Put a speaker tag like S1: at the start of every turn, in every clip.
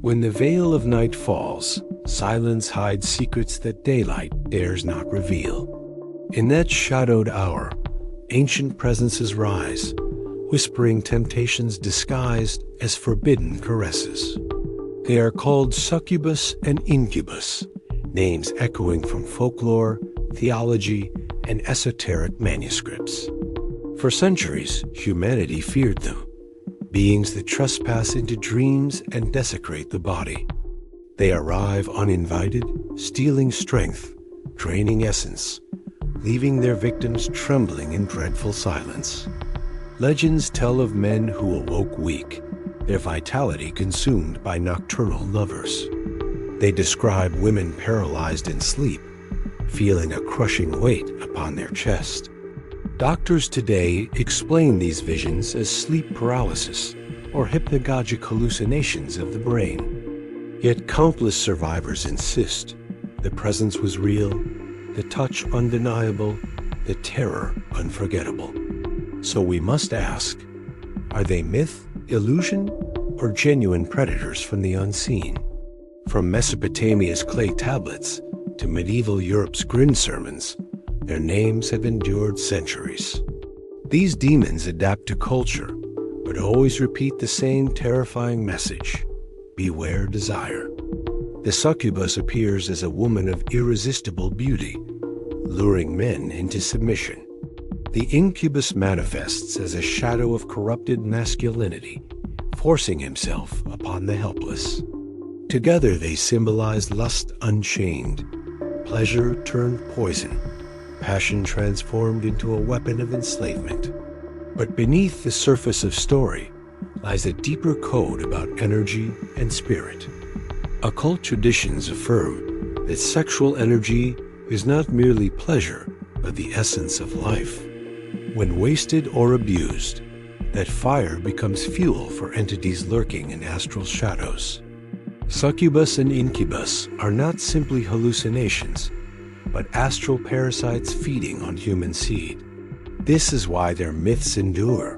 S1: When the veil of night falls, silence hides secrets that daylight dares not reveal. In that shadowed hour, ancient presences rise, whispering temptations disguised as forbidden caresses. They are called Succubus and Incubus, names echoing from folklore, theology, and esoteric manuscripts. For centuries, humanity feared them, beings that trespass into dreams and desecrate the body. They arrive uninvited, stealing strength, draining essence, leaving their victims trembling in dreadful silence. Legends tell of men who awoke weak, their vitality consumed by nocturnal lovers. They describe women paralyzed in sleep, feeling a crushing weight upon their chest. Doctors today explain these visions as sleep paralysis or hypnagogic hallucinations of the brain. Yet countless survivors insist the presence was real, the touch undeniable, the terror unforgettable. So we must ask, are they myth, illusion, or genuine predators from the unseen? From Mesopotamia's clay tablets to medieval Europe's grin sermons, their names have endured centuries. These demons adapt to culture, but always repeat the same terrifying message: beware desire. The succubus appears as a woman of irresistible beauty, luring men into submission. The incubus manifests as a shadow of corrupted masculinity, forcing himself upon the helpless. Together they symbolize lust unchained, pleasure turned poison, passion transformed into a weapon of enslavement. But beneath the surface of story lies a deeper code about energy and spirit. Occult traditions affirm that sexual energy is not merely pleasure, but the essence of life. When wasted or abused, that fire becomes fuel for entities lurking in astral shadows. Succubus and incubus are not simply hallucinations, but astral parasites feeding on human seed. This is why their myths endure.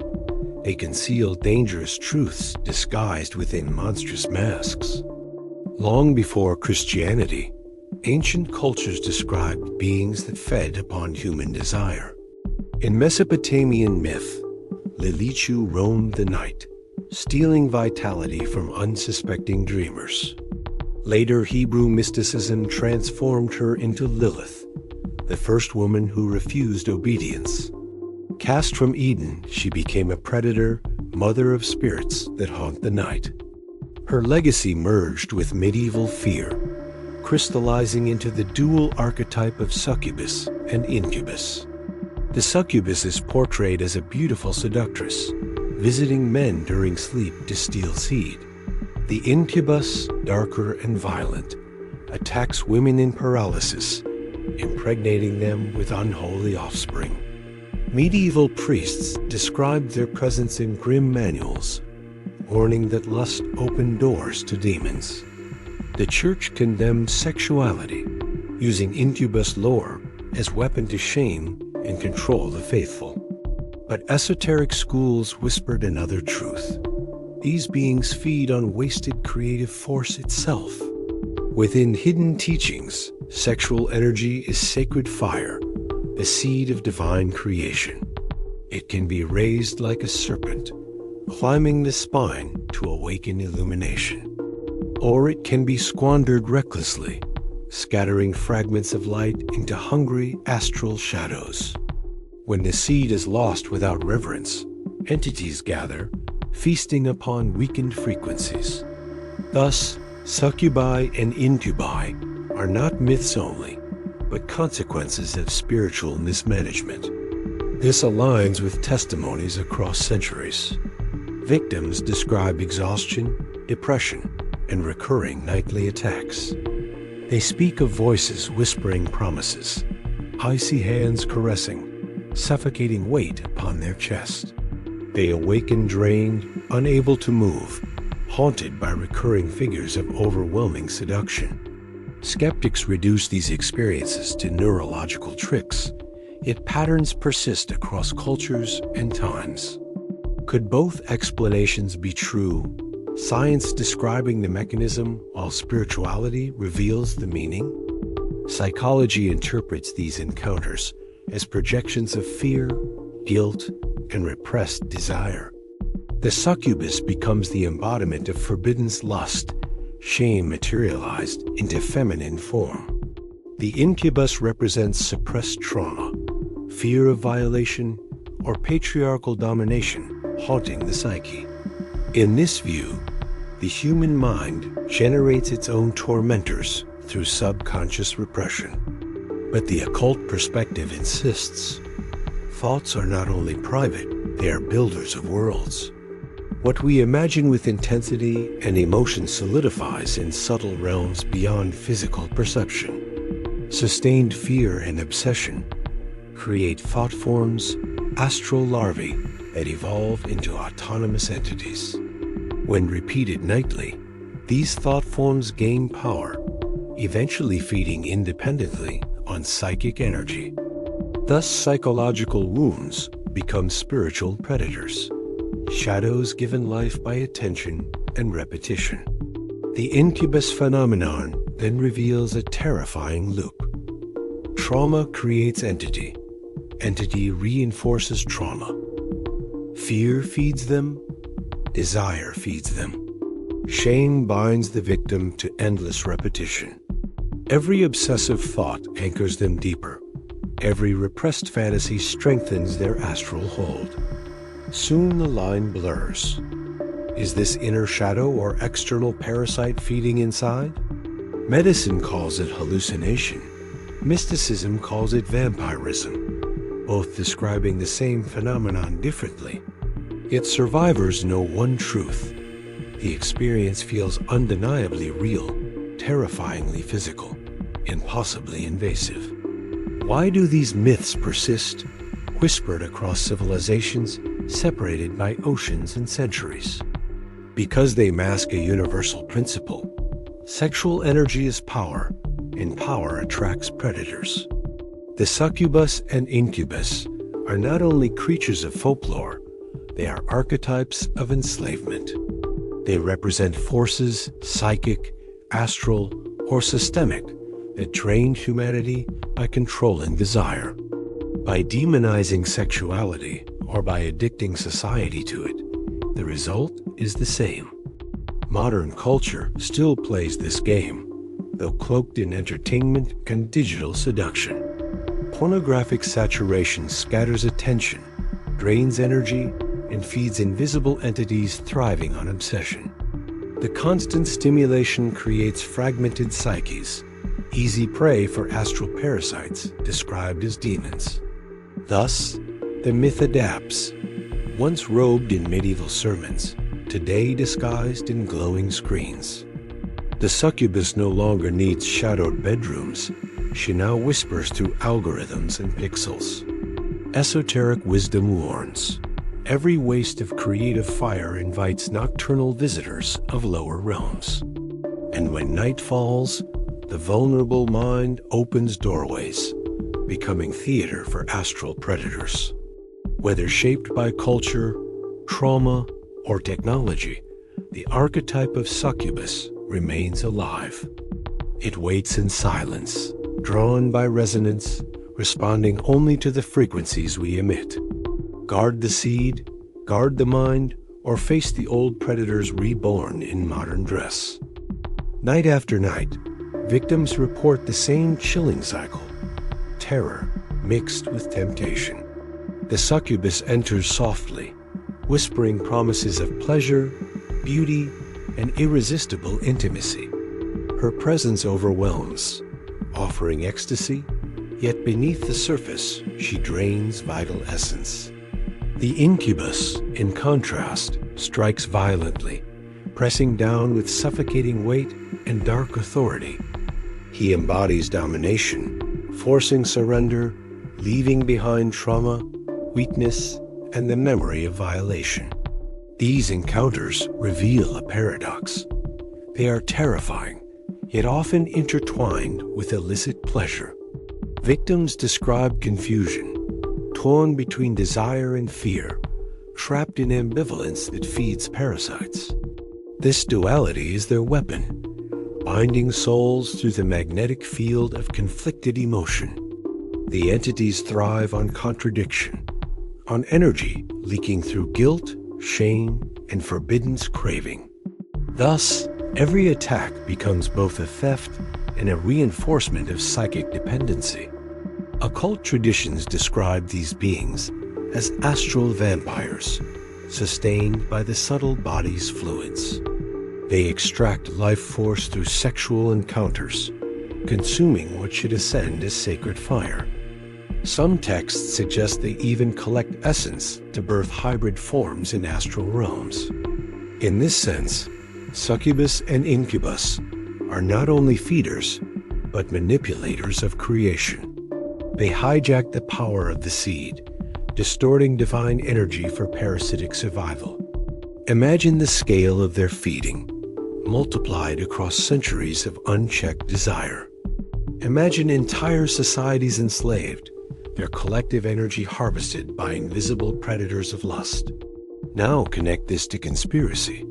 S1: They conceal dangerous truths disguised within monstrous masks. Long before Christianity, ancient cultures described beings that fed upon human desire. In Mesopotamian myth, Lilichu roamed the night, stealing vitality from unsuspecting dreamers. Later, Hebrew mysticism transformed her into Lilith, the first woman who refused obedience. Cast from Eden, she became a predator, mother of spirits that haunt the night. Her legacy merged with medieval fear, crystallizing into the dual archetype of succubus and incubus. The succubus is portrayed as a beautiful seductress, visiting men during sleep to steal seed. The incubus, darker and violent, attacks women in paralysis, impregnating them with unholy offspring. Medieval priests described their presence in grim manuals, warning that lust opened doors to demons. The Church condemned sexuality, using incubus lore as weapon to shame and control the faithful. But esoteric schools whispered another truth. These beings feed on wasted creative force itself. Within hidden teachings, sexual energy is sacred fire, the seed of divine creation. It can be raised like a serpent, climbing the spine to awaken illumination. Or it can be squandered recklessly, scattering fragments of light into hungry astral shadows. When the seed is lost without reverence, entities gather, feasting upon weakened frequencies. Thus, succubi and incubi are not myths only, but consequences of spiritual mismanagement. This aligns with testimonies across centuries. Victims describe exhaustion, depression, and recurring nightly attacks. They speak of voices whispering promises, icy hands caressing, suffocating weight upon their chest. They awaken drained, unable to move, haunted by recurring figures of overwhelming seduction. Skeptics reduce these experiences to neurological tricks, yet patterns persist across cultures and times. Could both explanations be true? Science describing the mechanism while spirituality reveals the meaning. Psychology interprets these encounters as projections of fear, guilt, and repressed desire. The succubus becomes the embodiment of forbidden lust, shame materialized into feminine form. The incubus represents suppressed trauma, fear of violation, or patriarchal domination haunting the psyche. In this view, the human mind generates its own tormentors through subconscious repression. But the occult perspective insists thoughts are not only private, they are builders of worlds. What we imagine with intensity and emotion solidifies in subtle realms beyond physical perception. Sustained fear and obsession create thought forms, astral larvae that evolve into autonomous entities. When repeated nightly, these thought forms gain power, eventually feeding independently on psychic energy. Thus, psychological wounds become spiritual predators, shadows given life by attention and repetition. The incubus phenomenon then reveals a terrifying loop. Trauma creates entity. Entity reinforces trauma. Fear feeds them. Desire feeds them. Shame binds the victim to endless repetition. Every obsessive thought anchors them deeper. Every repressed fantasy strengthens their astral hold. Soon the line blurs. Is this inner shadow or external parasite feeding inside? Medicine calls it hallucination. Mysticism calls it vampirism, both describing the same phenomenon differently. Yet survivors know one truth. The experience feels undeniably real, terrifyingly physical, impossibly invasive. Why do these myths persist, whispered across civilizations, separated by oceans and centuries? Because they mask a universal principle. Sexual energy is power, and power attracts predators. The succubus and incubus are not only creatures of folklore, they are archetypes of enslavement. They represent forces, psychic, astral, or systemic, that drain humanity by controlling desire. By demonizing sexuality, or by addicting society to it, the result is the same. Modern culture still plays this game, though cloaked in entertainment and digital seduction. Pornographic saturation scatters attention, drains energy, and feeds invisible entities thriving on obsession. The constant stimulation creates fragmented psyches, easy prey for astral parasites described as demons. Thus, the myth adapts. Once robed in medieval sermons, today disguised in glowing screens. The succubus no longer needs shadowed bedrooms. She now whispers through algorithms and pixels. Esoteric wisdom warns. Every waste of creative fire invites nocturnal visitors of lower realms. And when night falls, the vulnerable mind opens doorways, becoming theater for astral predators. Whether shaped by culture, trauma, or technology, the archetype of succubus remains alive. It waits in silence, drawn by resonance, responding only to the frequencies we emit. Guard the seed, guard the mind, or face the old predators reborn in modern dress. Night after night, victims report the same chilling cycle, terror mixed with temptation. The succubus enters softly, whispering promises of pleasure, beauty, and irresistible intimacy. Her presence overwhelms, offering ecstasy, yet beneath the surface, she drains vital essence. The incubus, in contrast, strikes violently, pressing down with suffocating weight and dark authority. He embodies domination, forcing surrender, leaving behind trauma, weakness, and the memory of violation. These encounters reveal a paradox. They are terrifying, yet often intertwined with illicit pleasure. Victims describe confusion, torn between desire and fear, trapped in ambivalence that feeds parasites. This duality is their weapon, binding souls through the magnetic field of conflicted emotion. The entities thrive on contradiction, on energy leaking through guilt, shame, and forbidden craving. Thus, every attack becomes both a theft and a reinforcement of psychic dependency. Occult traditions describe these beings as astral vampires, sustained by the subtle body's fluids. They extract life force through sexual encounters, consuming what should ascend as sacred fire. Some texts suggest they even collect essence to birth hybrid forms in astral realms. In this sense, Succubus and Incubus are not only feeders, but manipulators of creation. They hijack the power of the seed, distorting divine energy for parasitic survival. Imagine the scale of their feeding, multiplied across centuries of unchecked desire. Imagine entire societies enslaved, their collective energy harvested by invisible predators of lust. Now connect this to conspiracy.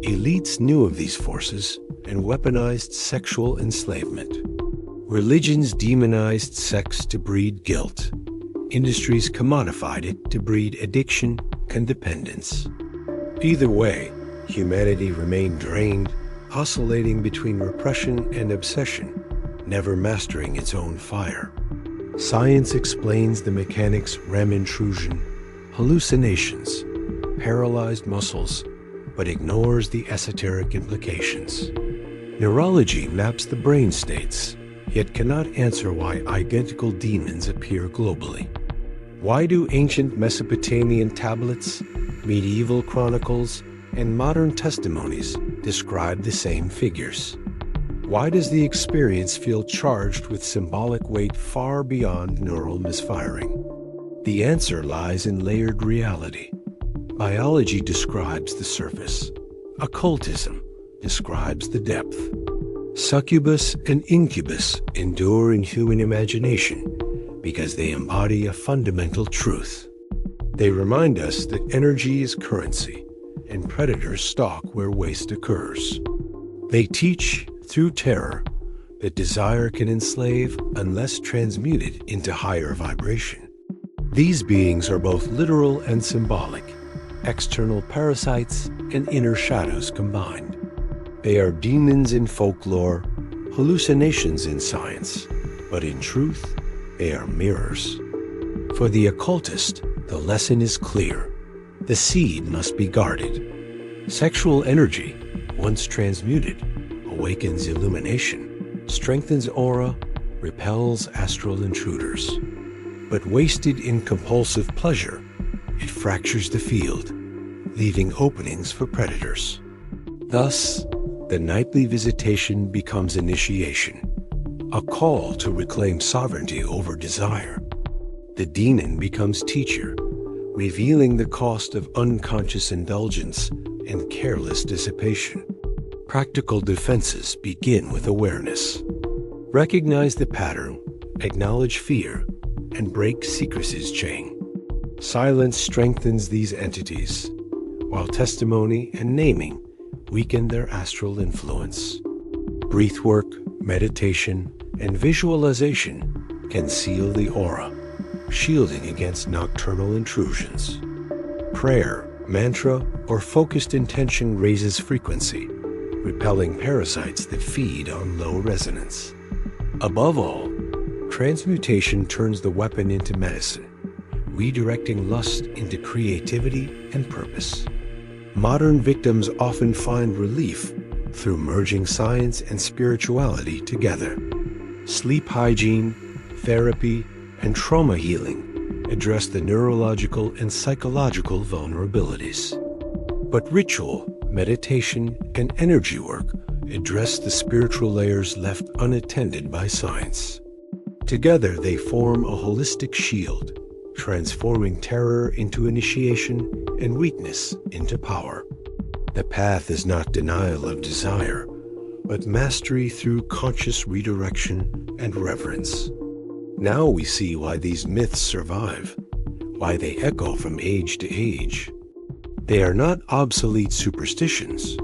S1: Elites knew of these forces and weaponized sexual enslavement. Religions demonized sex to breed guilt. Industries commodified it to breed addiction and dependence. Either way, humanity remained drained, oscillating between repression and obsession, never mastering its own fire. Science explains the mechanics: REM intrusion, hallucinations, paralyzed muscles, but ignores the esoteric implications. Neurology maps the brain states, yet cannot answer why identical demons appear globally. Why do ancient Mesopotamian tablets, medieval chronicles, and modern testimonies describe the same figures? Why does the experience feel charged with symbolic weight far beyond neural misfiring? The answer lies in layered reality. Biology describes the surface. Occultism describes the depth. Succubus and incubus endure in human imagination because they embody a fundamental truth. They remind us that energy is currency, and predators stalk where waste occurs. They teach, through terror, that desire can enslave unless transmuted into higher vibration. These beings are both literal and symbolic, external parasites and inner shadows combined. They are demons in folklore, hallucinations in science, but in truth, they are mirrors. For the occultist, the lesson is clear. The seed must be guarded. Sexual energy, once transmuted, awakens illumination, strengthens aura, repels astral intruders. But wasted in compulsive pleasure, it fractures the field, leaving openings for predators. Thus, the nightly visitation becomes initiation, a call to reclaim sovereignty over desire. The demon becomes teacher, revealing the cost of unconscious indulgence and careless dissipation. Practical defenses begin with awareness. Recognize the pattern, acknowledge fear, and break secrecy's chain. Silence strengthens these entities, while testimony and naming weaken their astral influence. Breathwork, meditation, and visualization can seal the aura, shielding against nocturnal intrusions. Prayer, mantra, or focused intention raises frequency, repelling parasites that feed on low resonance. Above all, transmutation turns the weapon into medicine, redirecting lust into creativity and purpose. Modern victims often find relief through merging science and spirituality together. Sleep hygiene, therapy, and trauma healing address the neurological and psychological vulnerabilities. But ritual, meditation, and energy work address the spiritual layers left unattended by science. Together, they form a holistic shield, transforming terror into initiation and weakness into power. The path is not denial of desire, but mastery through conscious redirection and reverence. Now we see why these myths survive, why they echo from age to age. They are not obsolete superstitions,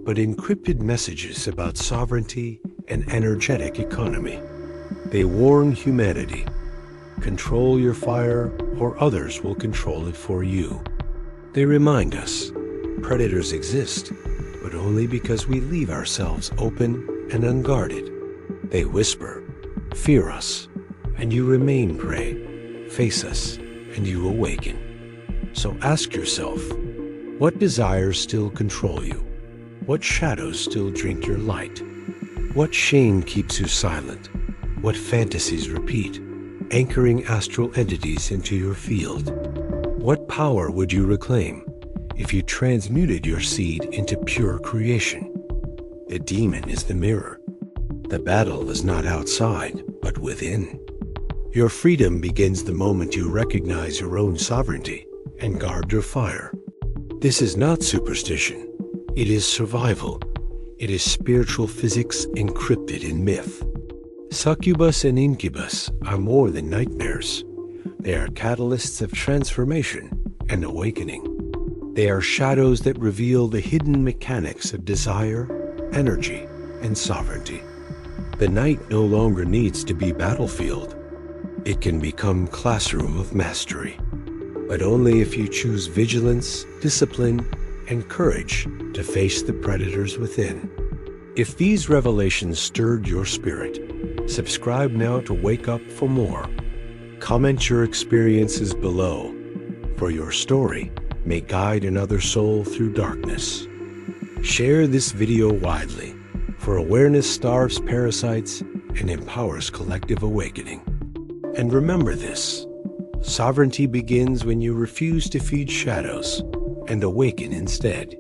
S1: but encrypted messages about sovereignty and energetic economy. They warn humanity: control your fire or others will control it for you. They remind us predators exist, but only because we leave ourselves open and unguarded. They whisper, fear us, and you remain prey. Face us, and you awaken. So ask yourself, what desires still control you? What shadows still drink your light? What shame keeps you silent? What fantasies repeat, anchoring astral entities into your field? What power would you reclaim if you transmuted your seed into pure creation? The demon is the mirror. The battle is not outside, but within. Your freedom begins the moment you recognize your own sovereignty and guard your fire. This is not superstition. It is survival. It is spiritual physics encrypted in myth. Succubus and Incubus are more than nightmares. They are catalysts of transformation and awakening. They are shadows that reveal the hidden mechanics of desire, energy, and sovereignty. The night no longer needs to be battlefield. It can become classroom of mastery, but only if you choose vigilance, discipline, and courage to face the predators within. If these revelations stirred your spirit, subscribe now to wake up for more. Comment your experiences below, for your story may guide another soul through darkness. Share this video widely, for awareness starves parasites and empowers collective awakening. And remember this: sovereignty begins when you refuse to feed shadows and awaken instead.